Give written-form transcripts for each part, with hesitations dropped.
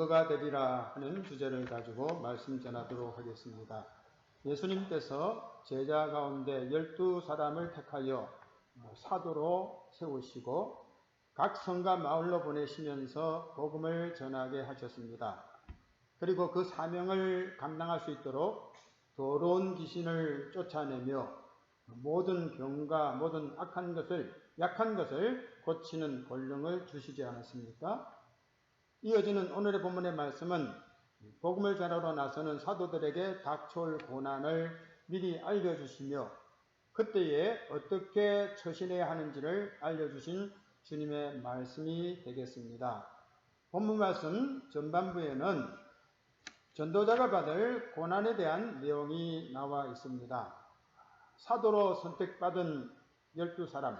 증거가 되리라 하는 주제를 가지고 말씀 전하도록 하겠습니다. 예수님께서 제자 가운데 12사람을 택하여 사도로 세우시고 각 성과 마을로 보내시면서 복음을 전하게 하셨습니다. 그리고 그 사명을 감당할 수 있도록 더러운 귀신을 쫓아내며 모든 병과 모든 약한 것을 고치는 권능을 주시지 않았습니까? 이어지는 오늘의 본문의 말씀은 복음을 전하러 나서는 사도들에게 닥쳐올 고난을 미리 알려주시며 그때에 어떻게 처신해야 하는지를 알려주신 주님의 말씀이 되겠습니다. 본문 말씀 전반부에는 전도자가 받을 고난에 대한 내용이 나와 있습니다. 사도로 선택받은 12사람,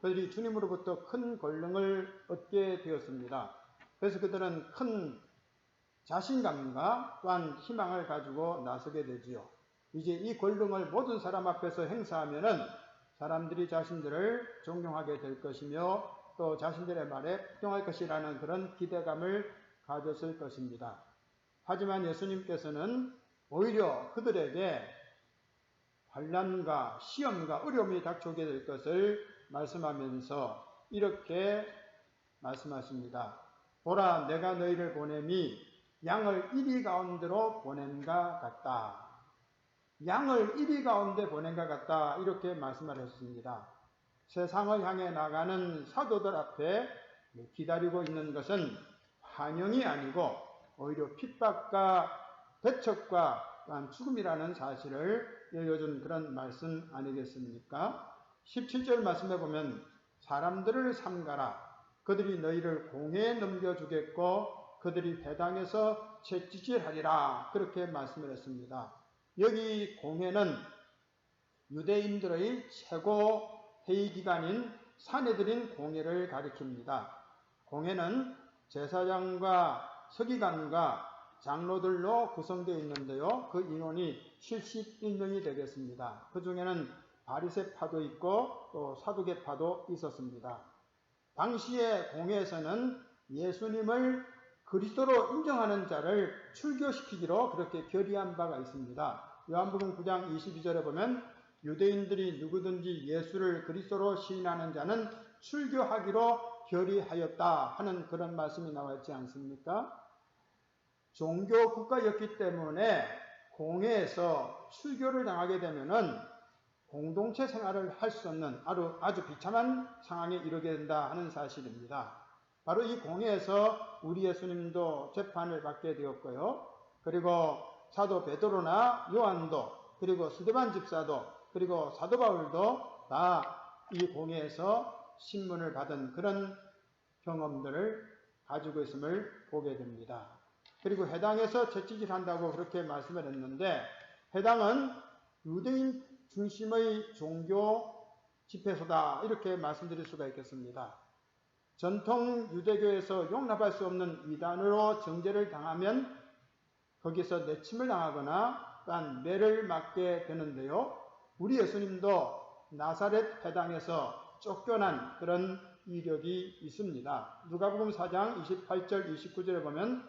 그들이 주님으로부터 큰 권능을 얻게 되었습니다. 그래서 그들은 큰 자신감과 또한 희망을 가지고 나서게 되지요. 이제 이 권능을 모든 사람 앞에서 행사하면은 사람들이 자신들을 존경하게 될 것이며 또 자신들의 말에 복종할 것이라는 그런 기대감을 가졌을 것입니다. 하지만 예수님께서는 오히려 그들에게 환난과 시험과 어려움이 닥쳐오게 될 것을 말씀하면서 이렇게 말씀하십니다. 보라, 내가 너희를 보냄이 양을 이리 가운데로 보낸가 같다. 양을 이리 가운데 보낸가 같다. 이렇게 말씀을 하셨습니다. 세상을 향해 나가는 사도들 앞에 기다리고 있는 것은 환영이 아니고 오히려 핍박과 배척과 또한 죽음이라는 사실을 알려준 그런 말씀 아니겠습니까? 17절 말씀에 보면 사람들을 삼가라. 그들이 너희를 공회에 넘겨주겠고 그들이 회당에서 채찍질하리라. 그렇게 말씀을 했습니다. 여기 공회는 유대인들의 최고 회의기관인 사내들인 공회를 가리킵니다. 공회는 제사장과 서기관과 장로들로 구성되어 있는데요. 그 인원이 71명이 되겠습니다. 그 중에는 바리새파도 있고 또 사두개파도 있었습니다. 당시의 공회에서는 예수님을 그리스도로 인정하는 자를 출교시키기로 그렇게 결의한 바가 있습니다. 요한복음 9장 22절에 보면 유대인들이 누구든지 예수를 그리스도로 시인하는 자는 출교하기로 결의하였다 하는 그런 말씀이 나와 있지 않습니까? 종교 국가였기 때문에 공회에서 출교를 당하게 되면은 공동체 생활을 할 수 없는 아주 비참한 상황에 이르게 된다 하는 사실입니다. 바로 이 공회에서 우리 예수님도 재판을 받게 되었고요. 그리고 사도 베드로나 요한도 그리고 스데반 집사도 그리고 사도 바울도 다 이 공회에서 신문을 받은 그런 경험들을 가지고 있음을 보게 됩니다. 그리고 회당에서 채찍질한다고 그렇게 말씀을 했는데 회당은 유대인 중심의 종교 집회소다 이렇게 말씀드릴 수가 있겠습니다. 전통 유대교에서 용납할 수 없는 이단으로 정죄를 당하면 거기서 내침을 당하거나 또한 매를 맞게 되는데요. 우리 예수님도 나사렛 회당에서 쫓겨난 그런 이력이 있습니다. 누가복음 4장 28절 29절에 보면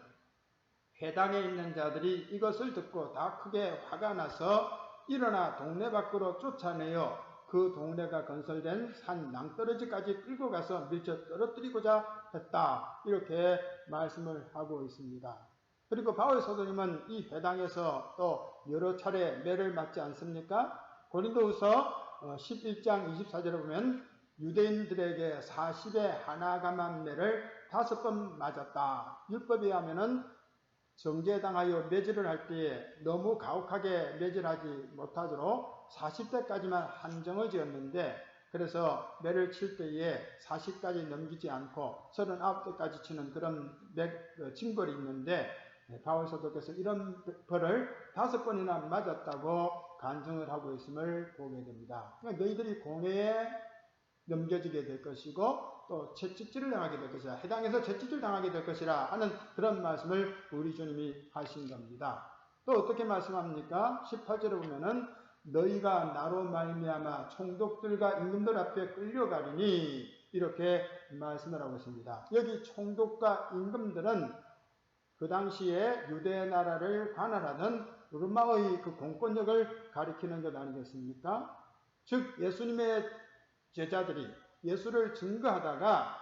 회당에 있는 자들이 이것을 듣고 다 크게 화가 나서 일어나 동네 밖으로 쫓아내어 그 동네가 건설된 산 낭떠러지까지 끌고 가서 밀쳐 떨어뜨리고자 했다. 이렇게 말씀을 하고 있습니다. 그리고 바울 사도님은 이 회당에서 또 여러 차례 매를 맞지 않습니까? 고린도후서 11장 24절에 보면 유대인들에게 40의 하나가만 매를 5번 맞았다. 율법에 하면은 정죄당하여 매질을 할 때에 너무 가혹하게 매질하지 못하도록 40대까지만 한정을 지었는데 그래서 매를 칠 때에 40까지 넘기지 않고 39대까지 치는 그런 징벌이 있는데 바울 사도께서 이런 벌을 5번이나 맞았다고 간증을 하고 있음을 보게 됩니다. 그러니까 너희들이 공회에 넘겨지게 될 것이고 또 채찍질을 당하게 될 것이라 해당해서 채찍질 당하게 될 것이라 하는 그런 말씀을 우리 주님이 하신 겁니다. 또 어떻게 말씀합니까? 18절에 보면은 너희가 나로 말미암아 총독들과 임금들 앞에 끌려가리니 이렇게 말씀을 하고 있습니다. 여기 총독과 임금들은 그 당시에 유대 나라를 관할하던 로마의 그 공권력을 가리키는 것 아니겠습니까? 즉 예수님의 제자들이 예수를 증거하다가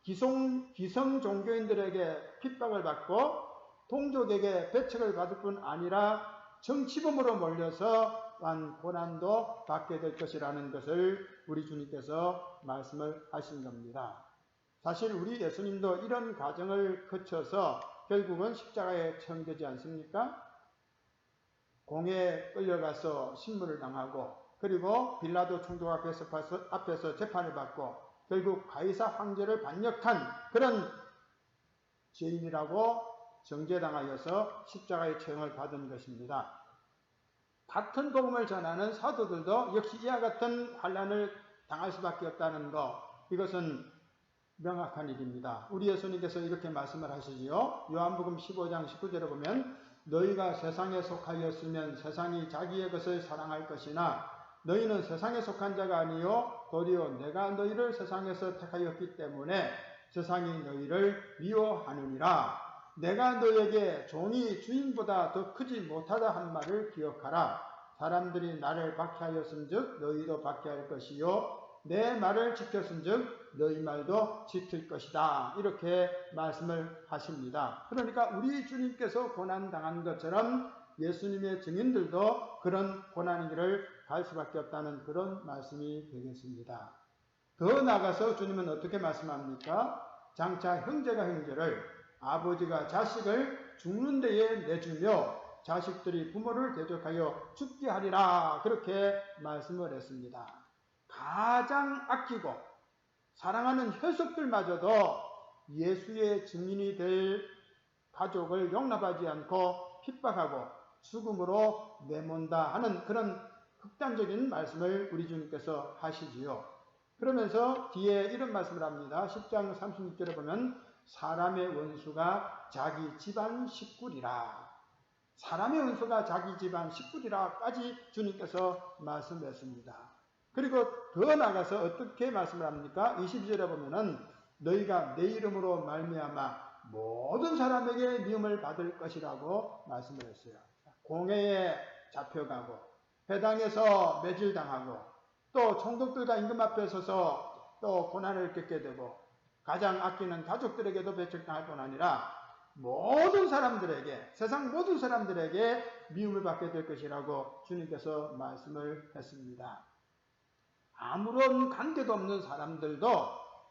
기성 종교인들에게 핍박을 받고 동족에게 배척을 받을 뿐 아니라 정치범으로 몰려서 고난도 받게 될 것이라는 것을 우리 주님께서 말씀을 하신 겁니다. 사실 우리 예수님도 이런 과정을 거쳐서 결국은 십자가에 처형되지 않습니까? 공에 끌려가서 신문을 당하고 그리고 빌라도 총독 앞에서 재판을 받고 결국 가이사 황제를 반역한 그런 죄인이라고 정죄당하여서 십자가의 처형을 받은 것입니다. 같은 복음을 전하는 사도들도 역시 이와 같은 환난을 당할 수밖에 없다는 것, 이것은 명확한 일입니다. 우리 예수님께서 이렇게 말씀을 하시지요. 요한복음 15장 19절에 보면 너희가 세상에 속하였으면 세상이 자기의 것을 사랑할 것이나 너희는 세상에 속한 자가 아니요 도리어 내가 너희를 세상에서 택하였기 때문에 세상이 너희를 미워하느니라. 내가 너에게 종이 주인보다 더 크지 못하다 한 말을 기억하라. 사람들이 나를 박해하였은즉 너희도 박해할 것이요 내 말을 지켰은즉 너희 말도 지킬 것이다. 이렇게 말씀을 하십니다. 그러니까 우리 주님께서 고난당한 것처럼 예수님의 증인들도 그런 고난의 길을 갈 수밖에 없다는 그런 말씀이 되겠습니다. 더 나아가서 주님은 어떻게 말씀합니까? 장차 형제가 형제를, 아버지가 자식을 죽는 데에 내주며 자식들이 부모를 대적하여 죽게 하리라. 그렇게 말씀을 했습니다. 가장 아끼고 사랑하는 혈속들마저도 예수의 증인이 될 가족을 용납하지 않고 핍박하고 죽음으로 내몬다 하는 그런 극단적인 말씀을 우리 주님께서 하시지요. 그러면서 뒤에 이런 말씀을 합니다. 10장 36절에 보면 사람의 원수가 자기 집안 식구리라. 사람의 원수가 자기 집안 식구리라까지 주님께서 말씀했습니다. 그리고 더 나아가서 어떻게 말씀을 합니까? 22절에 보면은 너희가 내 이름으로 말미암아 모든 사람에게 미움을 받을 것이라고 말씀을 했어요. 공회에 잡혀가고 회당에서 매질당하고 또 총독들과 임금 앞에 서서 또 고난을 겪게 되고 가장 아끼는 가족들에게도 배척당할 뿐 아니라 모든 사람들에게, 세상 모든 사람들에게 미움을 받게 될 것이라고 주님께서 말씀을 했습니다. 아무런 관계도 없는 사람들도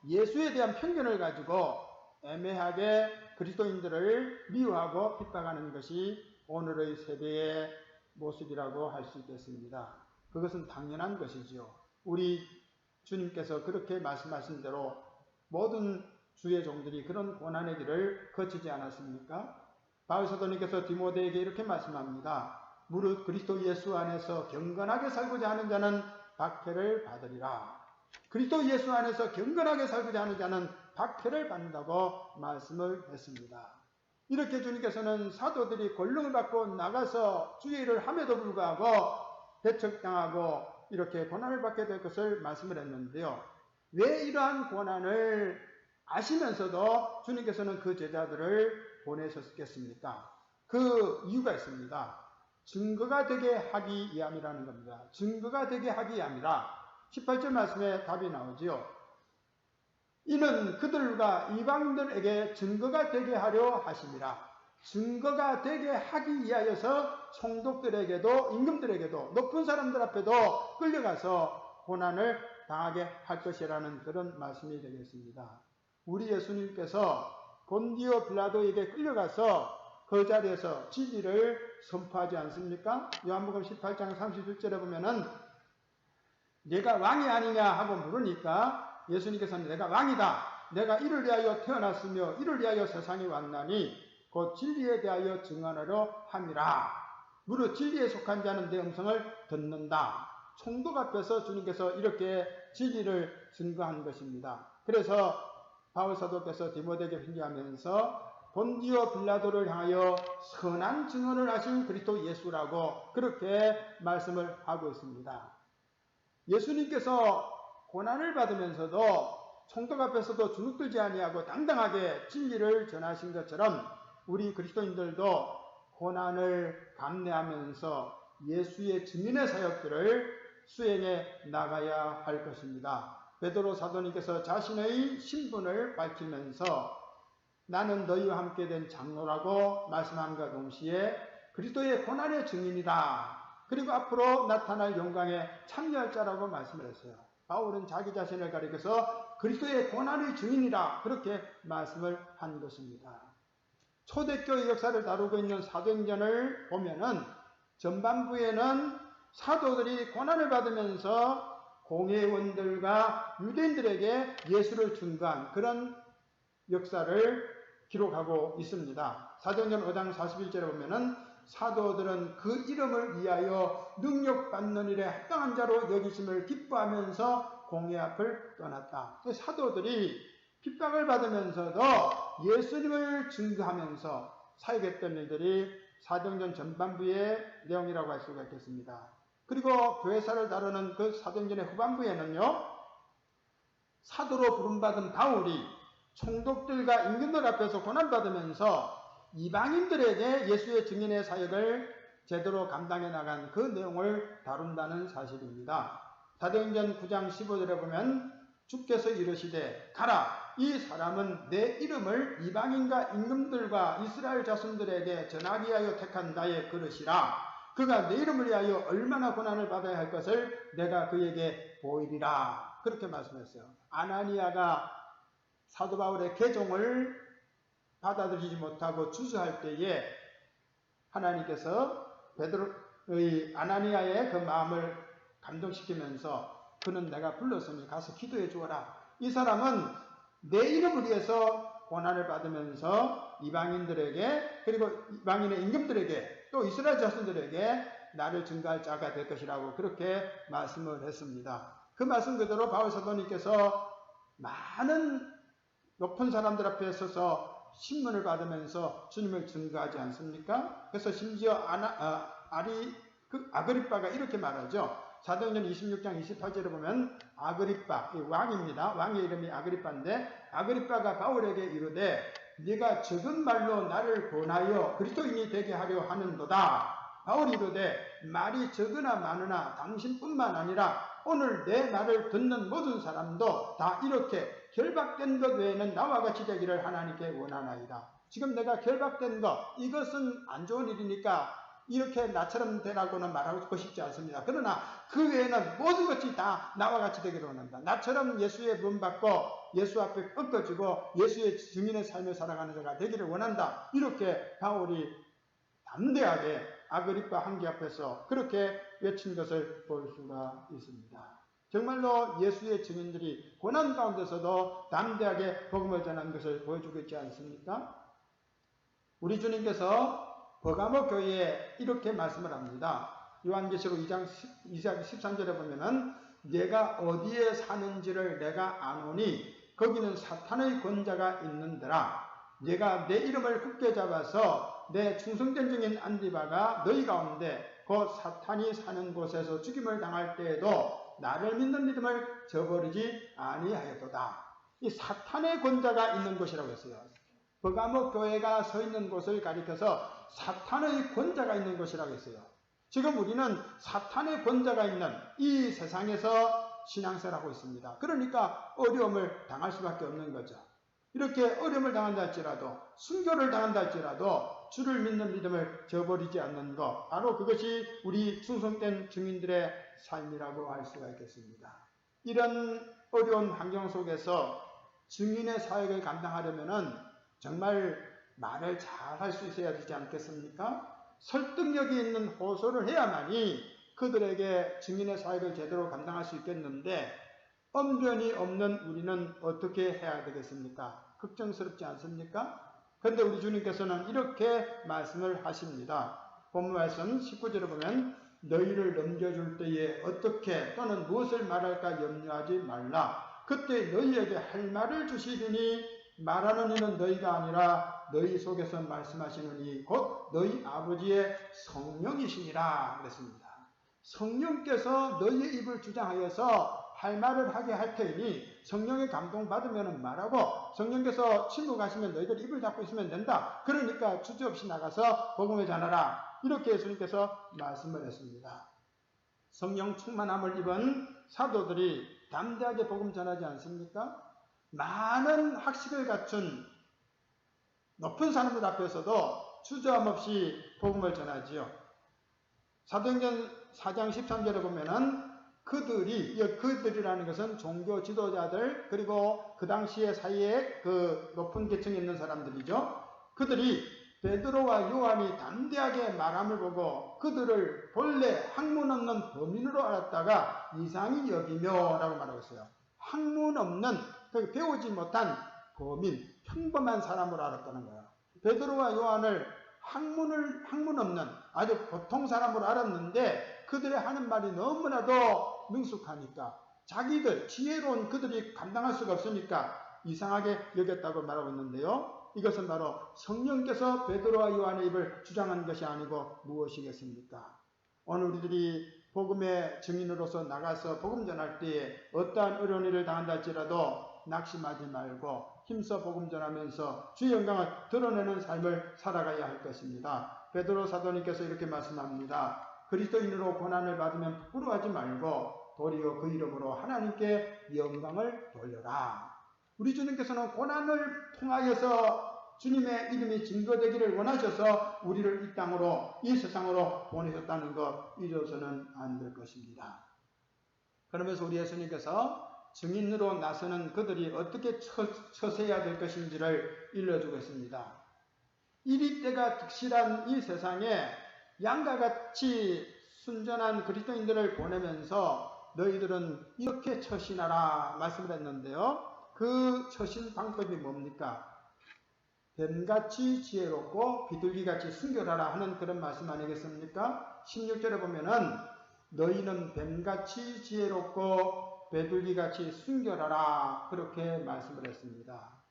예수에 대한 편견을 가지고 애매하게 그리스도인들을 미워하고 핍박하는 것이 오늘의 세대의 모습이라고 할 수 있겠습니다. 그것은 당연한 것이지요. 우리 주님께서 그렇게 말씀하신 대로 모든 주의 종들이 그런 고난의 길을 거치지 않았습니까? 바울 사도님께서 디모데에게 이렇게 말씀합니다. 무릇 그리스도 예수 안에서 경건하게 살고자 하는 자는 박해를 받으리라. 그리스도 예수 안에서 경건하게 살고자 하는 자는 박해를 받는다고 말씀을 했습니다. 이렇게 주님께서는 사도들이 권능을 받고 나가서 주의 일을 함에도 불구하고 배척당하고 이렇게 고난을 받게 될 것을 말씀을 했는데요. 왜 이러한 고난을 아시면서도 주님께서는 그 제자들을 보내셨겠습니까? 그 이유가 있습니다. 증거가 되게 하기 위함이라는 겁니다. 증거가 되게 하기 위함이라 18절 말씀에 답이 나오지요. 이는 그들과 이방인들에게 증거가 되게 하려 하심이라. 증거가 되게 하기 위하여서 총독들에게도 임금들에게도 높은 사람들 앞에도 끌려가서 고난을 당하게 할 것이라는 그런 말씀이 되겠습니다. 우리 예수님께서 본디오 빌라도에게 끌려가서 그 자리에서 진리를 선포하지 않습니까? 요한복음 18장 31절에 보면은 내가 왕이 아니냐 하고 물으니까 예수님께서는 내가 왕이다. 내가 이를 위하여 태어났으며 이를 위하여 세상에 왔나니 곧 진리에 대하여 증언하려 함이라. 무릇 진리에 속한 자는 내 음성을 듣는다. 총독 앞에서 주님께서 이렇게 진리를 증거한 것입니다. 그래서 바울 사도께서 디모데에게 편지하면서 본디오 빌라도를 향하여 선한 증언을 하신 그리스도 예수라고 그렇게 말씀을 하고 있습니다. 예수님께서 고난을 받으면서도 총독 앞에서도 주눅들지 아니하고 당당하게 진리를 전하신 것처럼 우리 그리스도인들도 고난을 감내하면서 예수의 증인의 사역들을 수행해 나가야 할 것입니다. 베드로 사도님께서 자신의 신분을 밝히면서 나는 너희와 함께 된 장로라고 말씀함과 동시에 그리스도의 고난의 증인이다. 그리고 앞으로 나타날 영광에 참여할 자라고 말씀을 했어요. 바울은 자기 자신을 가리켜서 그리스도의 고난의 증인이라 그렇게 말씀을 한 것입니다. 초대교회 역사를 다루고 있는 사도행전을 보면은 전반부에는 사도들이 고난을 받으면서 공회원들과 유대인들에게 예수를 증거한 그런 역사를 기록하고 있습니다. 사도행전 5장 41절에 보면은 사도들은 그 이름을 위하여 능력받는 일에 합당한 자로 여기심을 기뻐하면서 공회 앞을 떠났다. 사도들이 핍박을 받으면서도 예수님을 증거하면서 사역했던 일들이 사도행전 전반부의 내용이라고 할 수가 있겠습니다. 그리고 교회사를 다루는 그 사도행전의 후반부에는요, 사도로 부름받은 바울이 총독들과 임금들 앞에서 고난받으면서 이방인들에게 예수의 증인의 사역을 제대로 감당해 나간 그 내용을 다룬다는 사실입니다. 사도행전 9장 15절에 보면 주께서 이르시되 가라, 이 사람은 내 이름을 이방인과 임금들과 이스라엘 자손들에게 전하기 위하여 택한 나의 그릇이라. 그가 내 이름을 위하여 얼마나 고난을 받아야 할 것을 내가 그에게 보이리라. 그렇게 말씀했어요. 아나니아가 사도 바울의 개종을 받아들이지 못하고 주저할 때에 하나님께서 베드로의 아나니아의 그 마음을 감동시키면서 그는 내가 불렀으니 가서 기도해 주어라. 이 사람은 내 이름을 위해서 고난을 받으면서 이방인들에게 그리고 이방인의 임금들에게 또 이스라엘 자손들에게 나를 증거할 자가 될 것이라고 그렇게 말씀을 했습니다. 그 말씀 그대로 바울 사도님께서 많은 높은 사람들 앞에 서서 신문을 받으면서 주님을 증거하지 않습니까? 그래서 심지어 아그리빠가 이렇게 말하죠. 사도행전 26장 28절에 보면 아그리빠, 왕입니다. 왕의 이름이 아그리빠인데 아그리빠가 바울에게 이르되 네가 적은 말로 나를 권하여 그리스도인이 되게 하려 하는도다. 바울이 이르되 말이 적으나 많으나 당신뿐만 아니라 오늘 내 말을 듣는 모든 사람도 다 이렇게 결박된 것 외에는 나와 같이 되기를 하나님께 원하나이다. 지금 내가 결박된 것, 이것은 안 좋은 일이니까 이렇게 나처럼 되라고는 말하고 싶지 않습니다. 그러나 그 외에는 모든 것이 다 나와 같이 되기를 원한다. 나처럼 예수의 부름받고 예수 앞에 꺾어지고 예수의 증인의 삶을 살아가는 자가 되기를 원한다. 이렇게 바울이 담대하게 아그리빠 황제 앞에서 그렇게 외친 것을 볼 수가 있습니다. 정말로 예수의 증인들이 고난 가운데서도 담대하게 복음을 전하는 것을 보여주고 있지 않습니까? 우리 주님께서 버가모 교회에 이렇게 말씀을 합니다. 요한계시록 2장 13절에 보면은 내가 어디에 사는지를 내가 아노니 거기는 사탄의 권자가 있는더라. 내가 내 이름을 굳게 잡아서 내 충성된 증인 안디바가 너희 가운데 곧 사탄이 사는 곳에서 죽임을 당할 때에도 나를 믿는 믿음을 저버리지 아니하였도다. 이 사탄의 권자가 있는 곳이라고 했어요. 버가모 교회가 서 있는 곳을 가리켜서 사탄의 권자가 있는 곳이라고 했어요. 지금 우리는 사탄의 권자가 있는 이 세상에서 신앙생활하고 있습니다. 그러니까 어려움을 당할 수밖에 없는 거죠. 이렇게 어려움을 당한다 할지라도 순교를 당한다 할지라도 주를 믿는 믿음을 저버리지 않는 것, 바로 그것이 우리 충성된 증인들의 삶이라고 할 수가 있겠습니다. 이런 어려운 환경 속에서 증인의 사역을 감당하려면은 정말 말을 잘 할 수 있어야 되지 않겠습니까? 설득력이 있는 호소를 해야만이 그들에게 증인의 사역을 제대로 감당할 수 있겠는데 언변이 없는 우리는 어떻게 해야 되겠습니까? 걱정스럽지 않습니까? 그런데 우리 주님께서는 이렇게 말씀을 하십니다. 본문 말씀 19절에 보면 너희를 넘겨줄 때에 어떻게 또는 무엇을 말할까 염려하지 말라. 그때 너희에게 할 말을 주시리니 말하는 이는 너희가 아니라 너희 속에서 말씀하시는 이 곧 너희 아버지의 성령이시니라 그랬습니다. 성령께서 너희의 입을 주장하여서 할 말을 하게 할 테니 성령의 감동 받으면 말하고 성령께서 침묵하시면 너희들 입을 닫고 있으면 된다. 그러니까 주저없이 나가서 복음을 전하라. 이렇게 예수님께서 말씀을 했습니다. 성령 충만함을 입은 사도들이 담대하게 복음 전하지 않습니까? 많은 학식을 갖춘 높은 사람들 앞에서도 주저함 없이 복음을 전하지요. 사도행전 4장 13절에 보면은 그들이라는 것은 종교 지도자들 그리고 그 당시에 사이에 그 높은 계층에 있는 사람들이죠. 그들이 베드로와 요한이 담대하게 말함을 보고 그들을 본래 학문 없는 범인으로 알았다가 이상히 여기며 라고 말하고 있어요. 학문 없는, 배우지 못한 범인, 평범한 사람으로 알았다는 거예요. 베드로와 요한을 학문 없는 아주 보통 사람으로 알았는데 그들의 하는 말이 너무나도 능숙하니까 자기들, 지혜로운 그들이 감당할 수가 없으니까 이상하게 여겼다고 말하고 있는데요. 이것은 바로 성령께서 베드로와 요한의 입을 주장한 것이 아니고 무엇이겠습니까? 오늘 우리들이 복음의 증인으로서 나가서 복음 전할 때에 어떠한 어려운 일을 당한다 할지라도 낙심하지 말고 힘써 복음 전하면서 주의 영광을 드러내는 삶을 살아가야 할 것입니다. 베드로 사도님께서 이렇게 말씀합니다. 그리스도인으로 고난을 받으면 부끄러워하지 말고 도리어 그 이름으로 하나님께 영광을 돌려라. 우리 주님께서는 고난을 통하여서 주님의 이름이 증거되기를 원하셔서 우리를 이 땅으로, 이 세상으로 보내셨다는 것 잊어서는 안 될 것입니다. 그러면서 우리 예수님께서 증인으로 나서는 그들이 어떻게 처세해야 될 것인지를 일러주고 있습니다. 이리 때가 득실한 이 세상에 양과 같이 순전한 그리스도인들을 보내면서 너희들은 이렇게 처신하라 말씀을 했는데요. 그 처신 방법이 뭡니까? 뱀같이 지혜롭고 비둘기같이 순결하라 하는 그런 말씀 아니겠습니까? 16절에 보면은 너희는 뱀같이 지혜롭고 비둘기같이 순결하라 그렇게 말씀을 했습니다.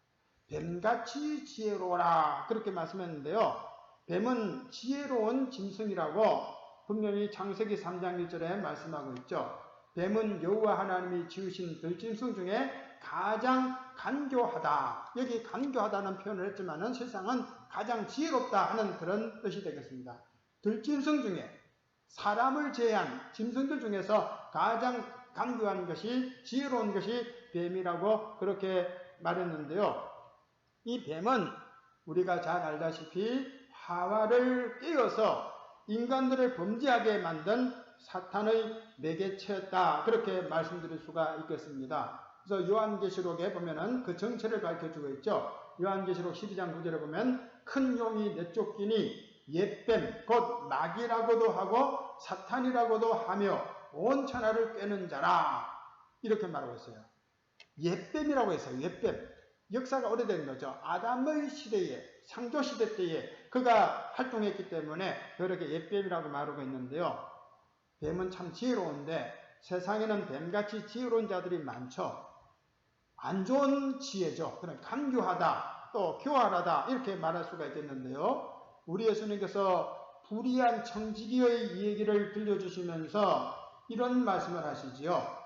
뱀같이 지혜로워라 그렇게 말씀했는데요. 뱀은 지혜로운 짐승이라고 분명히 창세기 3장 1절에 말씀하고 있죠. 뱀은 여호와 하나님이 지으신 들짐승 중에 가장 간교하다. 여기 간교하다는 표현을 했지만은 세상은 가장 지혜롭다 하는 그런 뜻이 되겠습니다. 들짐승 중에 사람을 제외한 짐승들 중에서 가장 간교한 것이 지혜로운 것이 뱀이라고 그렇게 말했는데요. 이 뱀은 우리가 잘 알다시피 하와를 깨어서 인간들을 범죄하게 만든 사탄의 매개체였다. 그렇게 말씀드릴 수가 있겠습니다. 그래서 요한계시록에 보면은 그 정체를 밝혀주고 있죠. 요한계시록 12장 9절에 보면 큰 용이 내쫓기니 옛뱀 곧 마귀라고도 하고 사탄이라고도 하며 온 천하를 꿰는 자라 이렇게 말하고 있어요. 옛뱀이라고 했어요. 옛뱀. 역사가 오래된 거죠. 아담의 시대에 창조시대 때에 그가 활동했기 때문에 그렇게 옛뱀이라고 말하고 있는데요. 뱀은 참 지혜로운데 세상에는 뱀같이 지혜로운 자들이 많죠. 안 좋은 지혜죠. 그럼 간교하다, 또 교활하다 이렇게 말할 수가 있겠는데요. 우리 예수님께서 불의한 청지기의 얘기를 들려주시면서 이런 말씀을 하시지요.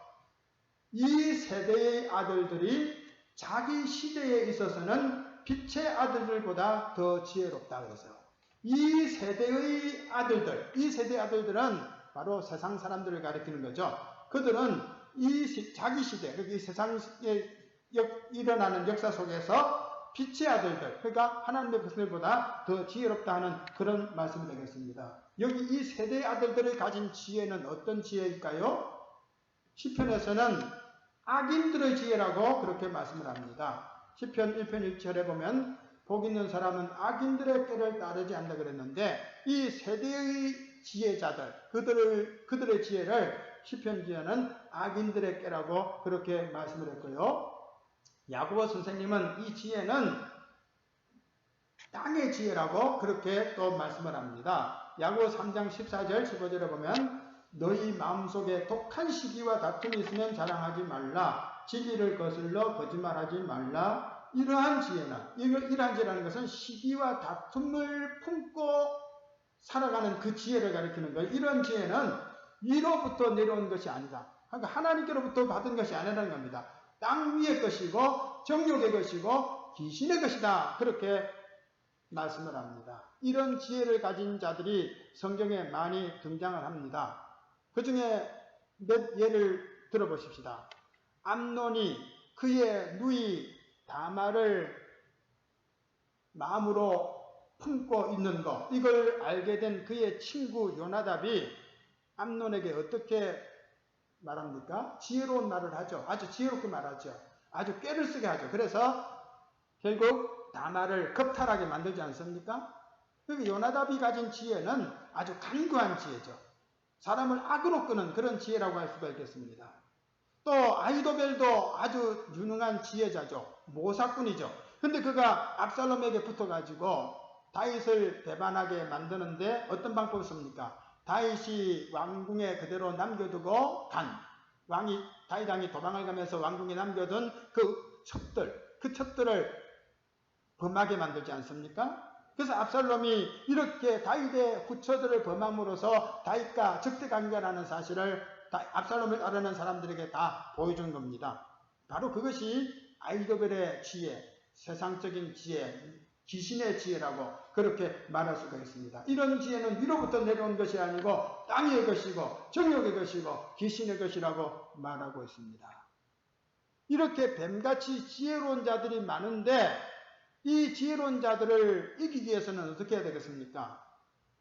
이 세대의 아들들이 자기 시대에 있어서는 빛의 아들들보다 더 지혜롭다 그랬어요. 이 세대의 아들들은 바로 세상 사람들을 가리키는 거죠. 그들은 자기 시대, 이 세상에 일어나는 역사 속에서 빛의 아들들, 그러니까 하나님의 백성들보다 더 지혜롭다 하는 그런 말씀이 되겠습니다. 여기 이 세대의 아들들이 가진 지혜는 어떤 지혜일까요? 시편에서는 악인들의 지혜라고 그렇게 말씀을 합니다. 시편 1편 1절에 보면 복 있는 사람은 악인들의 꾀를 따르지 않는다 그랬는데 이 세대의 지혜자들, 그들의 지혜를 시편 지혜는 악인들의 꾀라고 그렇게 말씀을 했고요. 야고보 선생님은 이 지혜는 땅의 지혜라고 그렇게 또 말씀을 합니다. 야고보 3장 14절 15절에 보면 너희 마음속에 독한 시기와 다툼이 있으면 자랑하지 말라. 진리를 거슬러 거짓말하지 말라. 이러한 지혜라는 것은 시기와 다툼을 품고 살아가는 그 지혜를 가리키는 거예요. 이런 지혜는 위로부터 내려온 것이 아니다. 그러니까 하나님께로부터 받은 것이 아니라는 겁니다. 땅 위의 것이고 정욕의 것이고 귀신의 것이다. 그렇게 말씀을 합니다. 이런 지혜를 가진 자들이 성경에 많이 등장을 합니다. 그 중에 몇 예를 들어보십시다. 암논이 그의 누이 다말을 마음으로 품고 있는 것, 이걸 알게 된 그의 친구 요나답이 암논에게 어떻게 말합니까? 지혜로운 말을 하죠. 아주 지혜롭게 말하죠. 아주 꾀를 쓰게 하죠. 그래서 결국 다말을 겁탈하게 만들지 않습니까? 그러니까 요나답이 가진 지혜는 아주 간구한 지혜죠. 사람을 악으로 끄는 그런 지혜라고 할 수가 있겠습니다. 또 아히도벨도 아주 유능한 지혜자죠. 모사꾼이죠. 근데 그가 압살롬에게 붙어가지고 다윗을 배반하게 만드는데 어떤 방법을 씁니까? 다윗이 왕궁에 그대로 남겨두고 다윗 왕이 도망을 가면서 왕궁에 남겨둔 그 첩들을 범하게 만들지 않습니까? 그래서 압살롬이 이렇게 다윗의 후처들을 범함으로써 다윗과 적대관계라는 사실을 압살롬을 따르는 사람들에게 다 보여준 겁니다. 바로 그것이 아히도벨의 지혜, 세상적인 지혜, 귀신의 지혜라고 그렇게 말할 수가 있습니다. 이런 지혜는 위로부터 내려온 것이 아니고 땅의 것이고 정욕의 것이고 귀신의 것이라고 말하고 있습니다. 이렇게 뱀같이 지혜로운 자들이 많은데 이 지혜로운 자들을 이기기 위해서는 어떻게 해야 되겠습니까?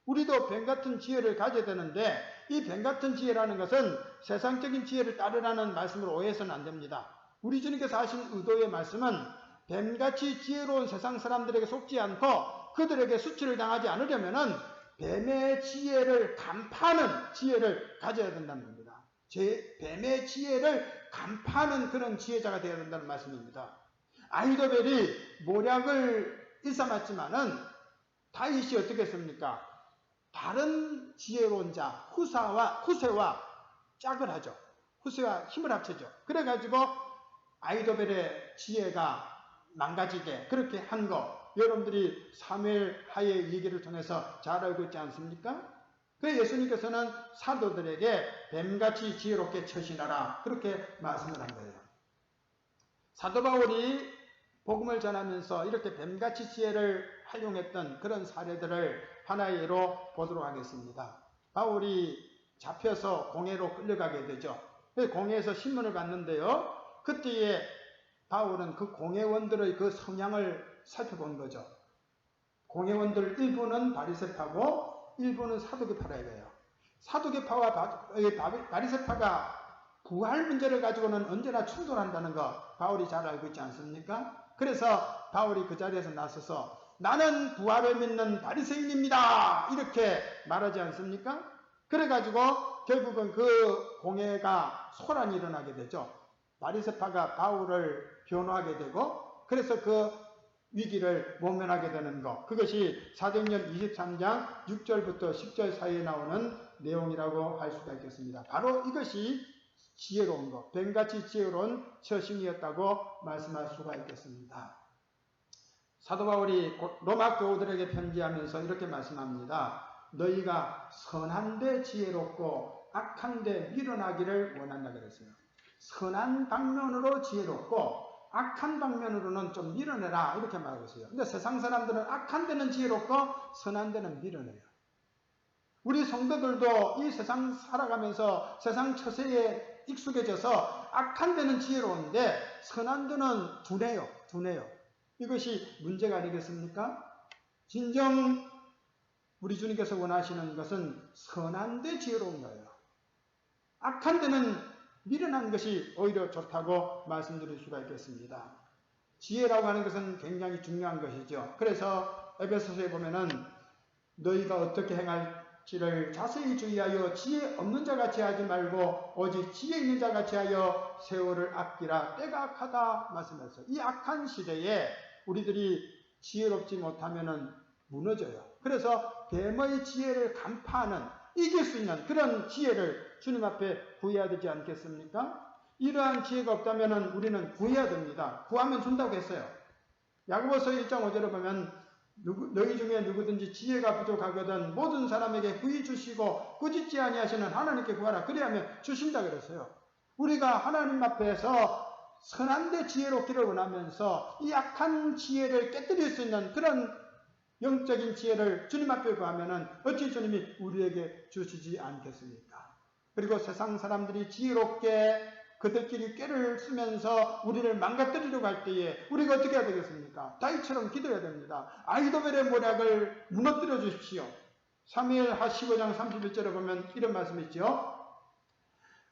우리도 뱀같은 지혜를 가져야 되는데 이 뱀같은 지혜라는 것은 세상적인 지혜를 따르라는 말씀으로 오해해서는 안 됩니다. 우리 주님께서 하신 의도의 말씀은 뱀같이 지혜로운 세상 사람들에게 속지 않고 그들에게 수치를 당하지 않으려면은 뱀의 지혜를 간파하는 지혜를 가져야 된다는 겁니다. 뱀의 지혜를 간파하는 그런 지혜자가 되어야 된다는 말씀입니다. 아히도벨이 모략을 일삼았지만은 다윗이 어떻게 했습니까? 다른 지혜로운 자 후세와 짝을 하죠. 후세와 힘을 합치죠. 그래가지고 아히도벨의 지혜가 망가지게 그렇게 한 거 여러분들이 사무엘 하의 얘기를 통해서 잘 알고 있지 않습니까? 그 예수님께서는 사도들에게 뱀같이 지혜롭게 처신하라 그렇게 말씀을 한 거예요. 사도 바울이 복음을 전하면서 이렇게 뱀같이 지혜를 활용했던 그런 사례들을 하나의 예로 보도록 하겠습니다. 바울이 잡혀서 공회로 끌려가게 되죠. 공회에서 신문을 받는데요. 그때에 바울은 그 공회원들의 그 성향을 살펴본 거죠. 공회원들 일부는 바리새파고 일부는 사두개파라 이거예요. 사두개파와 바리새파가 부활 문제를 가지고는 언제나 충돌한다는 거 바울이 잘 알고 있지 않습니까? 그래서 바울이 그 자리에서 나서서 나는 부활을 믿는 바리새인입니다 이렇게 말하지 않습니까? 그래가지고 결국은 그 공회가 소란이 일어나게 되죠. 바리새파가 바울을 변호하게 되고 그래서 그 위기를 모면하게 되는 것, 그것이 사도행전 23장 6절부터 10절 사이에 나오는 내용이라고 할 수가 있겠습니다. 바로 이것이 지혜로운 것, 뱀같이 지혜로운 처신이었다고 말씀할 수가 있겠습니다. 사도 바울이 로마 교우들에게 편지하면서 이렇게 말씀합니다. 너희가 선한데 지혜롭고 악한데 미련하기를 원한다 그랬어요. 선한 방면으로 지혜롭고 악한 방면으로는 좀 밀어내라 이렇게 말하고 있어요. 근데 세상 사람들은 악한 데는 지혜롭고 선한 데는 밀어내요. 우리 성도들도 이 세상 살아가면서 세상 처세에 익숙해져서 악한 데는 지혜로운데 선한 데는 둔해요. 이것이 문제가 아니겠습니까? 진정 우리 주님께서 원하시는 것은 선한 데 지혜로운 거예요. 악한 데는 미련한 것이 오히려 좋다고 말씀드릴 수가 있겠습니다. 지혜라고 하는 것은 굉장히 중요한 것이죠. 그래서 에베소서에 보면은 너희가 어떻게 행할지를 자세히 주의하여 지혜 없는 자같이 하지 말고 오직 지혜 있는 자같이 하여 세월을 아끼라 때가 악하다 말씀하셨어요. 이 악한 시대에 우리들이 지혜롭지 못하면은 무너져요. 그래서 뱀의 지혜를 간파하는 이길 수 있는 그런 지혜를 주님 앞에 구해야 되지 않겠습니까? 이러한 지혜가 없다면 우리는 구해야 됩니다. 구하면 준다고 했어요. 야고보서 1장 5절에 보면 너희 중에 누구든지 지혜가 부족하거든 모든 사람에게 구히 주시고 꾸짖지 아니하시는 하나님께 구하라. 그리하면 주신다 그랬어요. 우리가 하나님 앞에서 선한데 지혜롭기를 원하면서 이 악한 지혜를 깨뜨릴 수 있는 그런 영적인 지혜를 주님 앞에 구하면은 어찌 주님이 우리에게 주시지 않겠습니까? 그리고 세상 사람들이 지혜롭게 그들끼리 꾀를 쓰면서 우리를 망가뜨리려고 할 때에 우리가 어떻게 해야 되겠습니까? 다윗처럼 기도해야 됩니다. 아히도벨의 모략을 무너뜨려 주십시오. 사무엘하 15장 31절에 보면 이런 말씀이 있죠.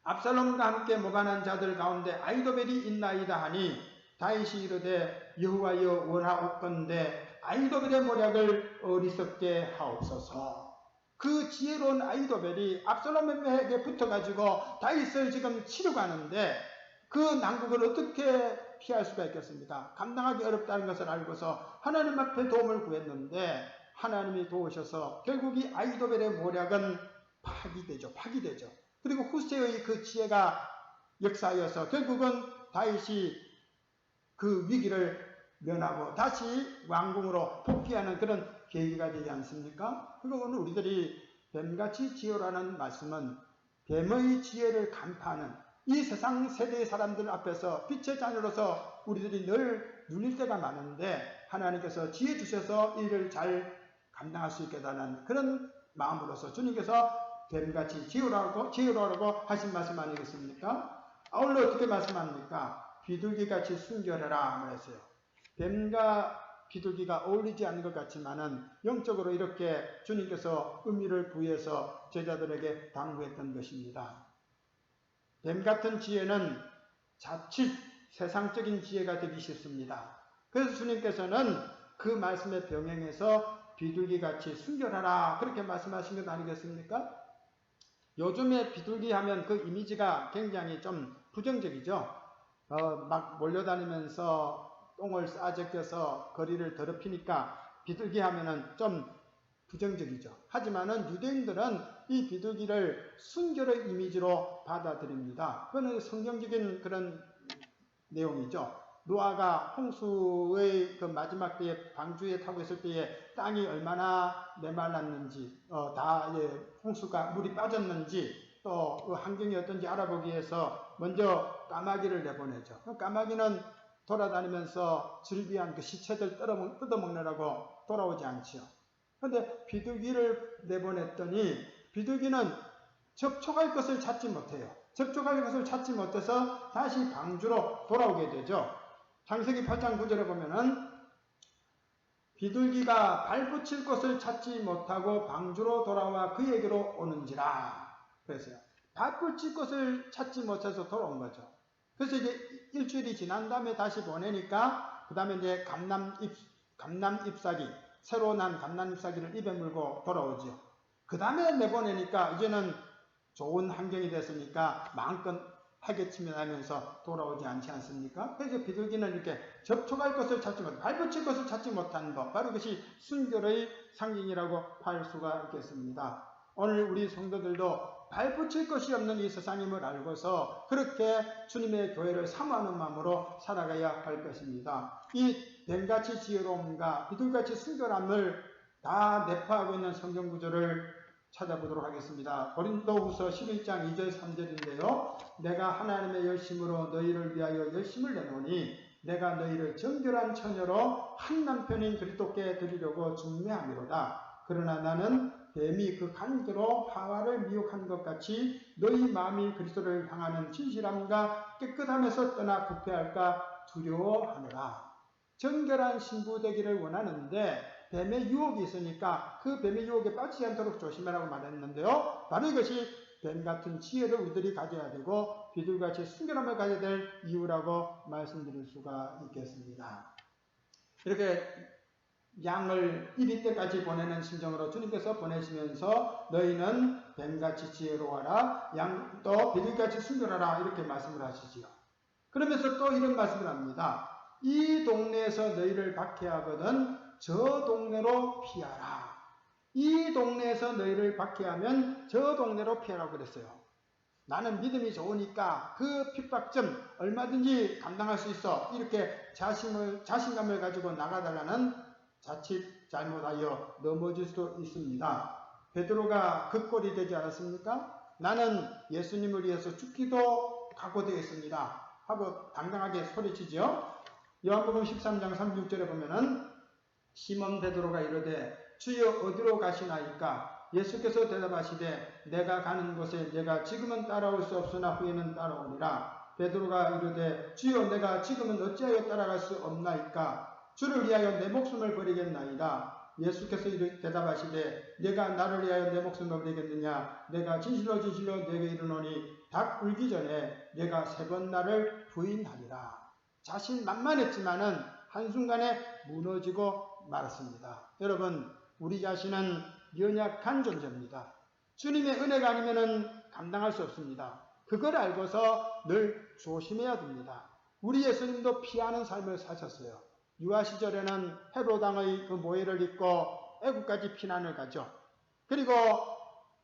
압살롬과 함께 모관한 자들 가운데 아히도벨이 있나이다 하니 다윗이 이르되 여호와여 원하옵건대 아히도벨의 모략을 어리석게 하옵소서. 그 지혜로운 아히도벨이 압살롬에게 붙어가지고 다윗을 지금 치려고 하는데 그 난국을 어떻게 피할 수가 있겠습니까? 감당하기 어렵다는 것을 알고서 하나님 앞에 도움을 구했는데 하나님이 도우셔서 결국 이 아히도벨의 모략은 파기되죠. 그리고 후세의 그 지혜가 역사하여서 결국은 다윗이 그 위기를 면하고 다시 왕궁으로 복귀하는 그런 계기가 되지 않습니까? 그리고 오늘 우리들이 뱀같이 지혜라는 말씀은 뱀의 지혜를 간파하는 이 세상 세대의 사람들 앞에서 빛의 자녀로서 우리들이 늘 눌릴 때가 많은데 하나님께서 지혜 주셔서 이를 잘 감당할 수 있게 하는 그런 마음으로서 주님께서 뱀같이 지혜로라고 하신 말씀 아니겠습니까? 아울러 어떻게 말씀합니까? 비둘기같이 순결해라 말했어요. 뱀과 비둘기가 어울리지 않는 것 같지만은 영적으로 이렇게 주님께서 의미를 부여해서 제자들에게 당부했던 것입니다. 뱀 같은 지혜는 자칫 세상적인 지혜가 되기 쉽습니다. 그래서 주님께서는 그 말씀에 병행해서 비둘기같이 순결하라 그렇게 말씀하신 것 아니겠습니까? 요즘에 비둘기 하면 그 이미지가 굉장히 좀 부정적이죠. 막 몰려다니면서 똥을 싸제껴서 거리를 더럽히니까 비둘기 하면은 좀 부정적이죠. 하지만은 유대인들은 이 비둘기를 순결의 이미지로 받아들입니다. 그거는 성경적인 그런 내용이죠. 노아가 홍수의 그 마지막 때에 방주에 타고 있을 때에 땅이 얼마나 메말랐는지, 홍수가 물이 빠졌는지, 또 그 환경이 어떤지 알아보기 위해서 먼저 까마귀를 내보내죠. 까마귀는 돌아다니면서 즐비한 그 시체들 뜯어먹느라고 돌아오지 않지요. 그런데 비둘기를 내보냈더니 비둘기는 접촉할 것을 찾지 못해요. 접촉할 것을 찾지 못해서 다시 방주로 돌아오게 되죠. 창세기 8장 9절에 보면은 비둘기가 발붙일 것을 찾지 못하고 방주로 돌아와 그에게로 오는지라 그랬어요. 발붙일 것을 찾지 못해서 돌아온 거죠. 그래서 이제 일주일이 지난 다음에 다시 보내니까 그 다음에 이제 감남 잎사귀 새로 난 감남 잎사귀를 입에 물고 돌아오죠. 그 다음에 내보내니까 이제는 좋은 환경이 됐으니까 마음껏 하겠지만 하면서 돌아오지 않지 않습니까? 그래서 비둘기는 이렇게 접촉할 것을 찾지 못, 발붙일 것을 찾지 못하는 것, 바로 그것이 순결의 상징이라고 할 수가 있겠습니다. 오늘 우리 성도들도 발붙일 것이 없는 이 세상임을 알고서 그렇게 주님의 교회를 사모하는 마음으로 살아가야 할 것입니다. 이 뱀같이 지혜로움과 비둘같이 순결함을 다 내포하고 있는 성경 구절을 찾아보도록 하겠습니다. 고린도후서 11장 2절 3절인데요. 내가 하나님의 열심으로 너희를 위하여 열심을 내노니 내가 너희를 정결한 처녀로 한 남편인 그리스도께 드리려고 중매함이로다. 그러나 나는 뱀이 그 간계로 하와를 미혹한 것 같이 너희 마음이 그리스도를 향하는 진실함과 깨끗함에서 떠나 부패할까 두려워하노라. 정결한 신부 되기를 원하는데 뱀의 유혹이 있으니까 그 뱀의 유혹에 빠지지 않도록 조심하라고 말했는데요. 바로 이것이 뱀 같은 지혜를 우리들이 가져야 되고 비둘같이 순결함을 가져야 될 이유라고 말씀드릴 수가 있겠습니다. 이렇게 양을 이리 때까지 보내는 심정으로 주님께서 보내시면서 너희는 뱀같이 지혜로워라 양도 비둘같이 순결하라 이렇게 말씀을 하시지요. 그러면서 또 이런 말씀을 합니다. 이 동네에서 너희를 박해하거든 저 동네로 피하라. 이 동네에서 너희를 박해하면 저 동네로 피하라고 그랬어요. 나는 믿음이 좋으니까 그 핍박 좀 얼마든지 감당할 수 있어. 이렇게 자신감을 가지고 나가달라는 자칫 잘못하여 넘어질 수도 있습니다. 베드로가 그 꼴이 되지 않았습니까? 나는 예수님을 위해서 죽기도 각오되어 있습니다 하고 당당하게 소리치죠. 요한복음 13장 36절에 보면은 시몬 베드로가 이르되 주여 어디로 가시나이까? 예수께서 대답하시되 내가 가는 곳에 내가 지금은 따라올 수 없으나 후에는 따라오리라. 베드로가 이르되 주여 내가 지금은 어찌하여 따라갈 수 없나이까? 주를 위하여 내 목숨을 버리겠나이다. 예수께서 대답하시되 내가 나를 위하여 내 목숨을 버리겠느냐? 내가 진실로 진실로 내게 이르노니 닭 울기 전에 내가 3번 나를 부인하리라. 자신 만만했지만은 한순간에 무너지고 말았습니다. 여러분, 우리 자신은 연약한 존재입니다. 주님의 은혜가 아니면은 감당할 수 없습니다. 그걸 알고서 늘 조심해야 됩니다. 우리 예수님도 피하는 삶을 사셨어요. 유아 시절에는 헤롯 왕의 그 모해를 입고 애국까지 피난을 가죠. 그리고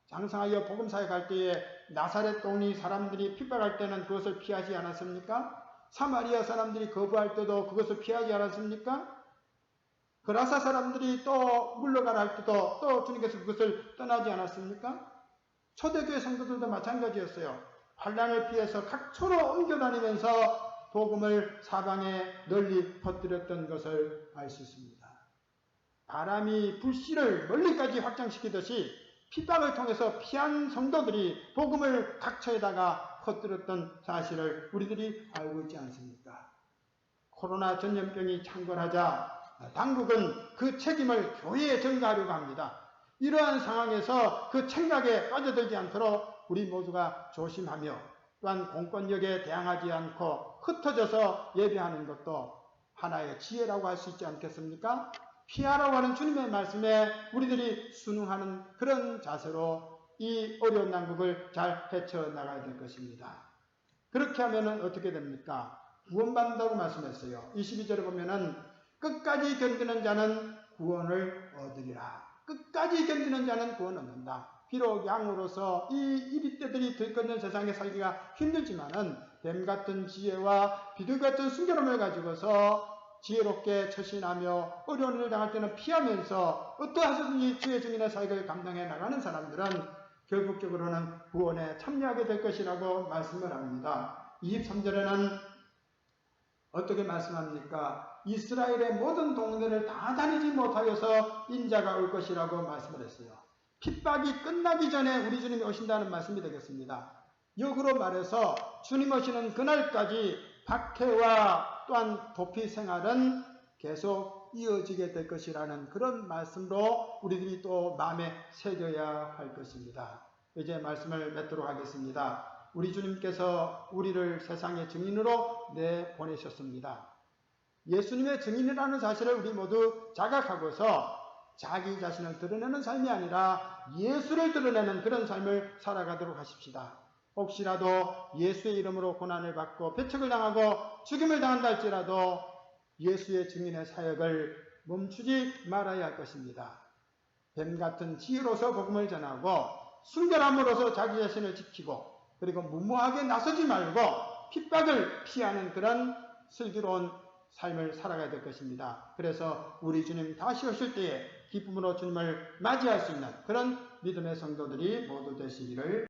장성하여 복음사에 갈 때에 나사렛 동리 사람들이 핍박할 때는 그것을 피하지 않았습니까? 사마리아 사람들이 거부할 때도 그것을 피하지 않았습니까? 그라사 사람들이 또 물러가라 할 때도 또 주님께서 그것을 떠나지 않았습니까? 초대교회 성도들도 마찬가지였어요. 환난을 피해서 각처로 옮겨다니면서 복음을 사방에 널리 퍼뜨렸던 것을 알 수 있습니다. 바람이 불씨를 멀리까지 확장시키듯이 핍박을 통해서 피한 성도들이 복음을 각처에다가 퍼뜨렸던 사실을 우리들이 알고 있지 않습니까? 코로나 전염병이 창궐하자 당국은 그 책임을 교회에 전가하려고 합니다. 이러한 상황에서 그 책략에 빠져들지 않도록 우리 모두가 조심하며 또한 공권력에 대항하지 않고 흩어져서 예배하는 것도 하나의 지혜라고 할 수 있지 않겠습니까? 피하라고 하는 주님의 말씀에 우리들이 순응하는 그런 자세로 이 어려운 난국을 잘 헤쳐나가야 될 것입니다. 그렇게 하면 어떻게 됩니까? 구원받는다고 말씀했어요. 22절에 보면은 끝까지 견디는 자는 구원을 얻으리라. 끝까지 견디는 자는 구원 얻는다. 비록 양으로서 이 이리떼들이 들끓는 세상에 살기가 힘들지만은 뱀 같은 지혜와 비둘 같은 순결함을 가지고서 지혜롭게 처신하며 어려운 일을 당할 때는 피하면서 어떠하든지 주의 증인의 사역을 감당해 나가는 사람들은 결국적으로는 구원에 참여하게 될 것이라고 말씀을 합니다. 23절에는 어떻게 말씀합니까? 이스라엘의 모든 동네를 다 다니지 못하여서 인자가 올 것이라고 말씀을 했어요. 핍박이 끝나기 전에 우리 주님이 오신다는 말씀이 되겠습니다. 역으로 말해서 주님 오시는 그날까지 박해와 또한 도피 생활은 계속 이어지게 될 것이라는 그런 말씀으로 우리들이 또 마음에 새겨야 할 것입니다. 이제 말씀을 맺도록 하겠습니다. 우리 주님께서 우리를 세상의 증인으로 내보내셨습니다. 예수님의 증인이라는 사실을 우리 모두 자각하고서 자기 자신을 드러내는 삶이 아니라 예수를 드러내는 그런 삶을 살아가도록 하십시다. 혹시라도 예수의 이름으로 고난을 받고 배척을 당하고 죽임을 당한다 할지라도 예수의 증인의 사역을 멈추지 말아야 할 것입니다. 뱀 같은 지혜로서 복음을 전하고 순결함으로서 자기 자신을 지키고 그리고 무모하게 나서지 말고 핍박을 피하는 그런 슬기로운 삶을 살아가야 될 것입니다. 그래서 우리 주님 다시 오실 때에 기쁨으로 주님을 맞이할 수 있는 그런 믿음의 성도들이 모두 되시기를